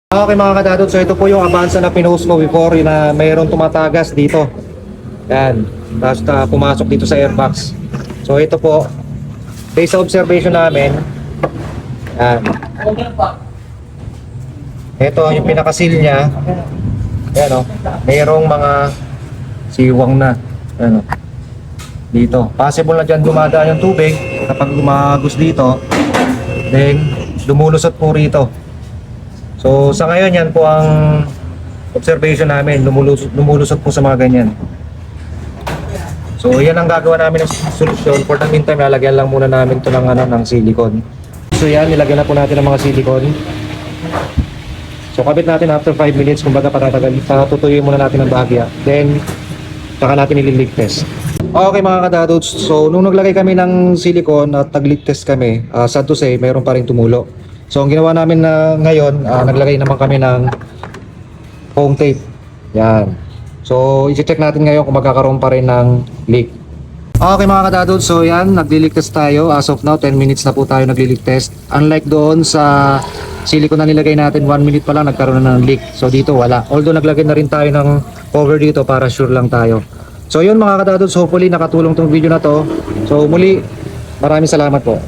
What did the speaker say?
Okay mga kadadod, so ito po yung Avanza na pinost ko before na mayroong tumatagas dito. Yan, tapos pumasok dito sa airbox. So ito po, based sa observation namin, yan. Ito yung pinakasil niya. Yan o, mayroong mga siwang na. Yan o, dito. Possible na dyan dumadaan yung tubig kapag lumagos dito. Then, lumulusot po rito. So sa ngayon yan po ang observation namin, lumulusot po sa mga ganyan. So yan ang gagawa namin ng solusyon. For the meantime, lalagyan lang muna namin ito ng silicone. So yan, nilagyan na po natin ng mga silicone. So kabit natin after 5 minutes, kumbaga patutuyuin muna natin ng bahagya. Then, saka natin i-leak test. Okay mga kadadods, so nung naglagay kami ng silicone at nag-leak test kami, sad to say, mayroon pa rin tumulo. So ang ginawa namin na ngayon, naglagay naman kami ng foam tape. Yan. So i-check natin ngayon kung magkakaroon pa rin ng leak. Okay mga kadadod, so yan, nagli-leak test tayo. As of now, 10 minutes na po tayo nagli-leak test. Unlike doon sa silicone na nilagay natin, 1 minute pa lang nagkaroon na ng leak. So dito wala. Although naglagay na rin tayo ng cover dito para sure lang tayo. So yun mga kadadod, hopefully nakatulong tong video na to. So muli, maraming salamat po.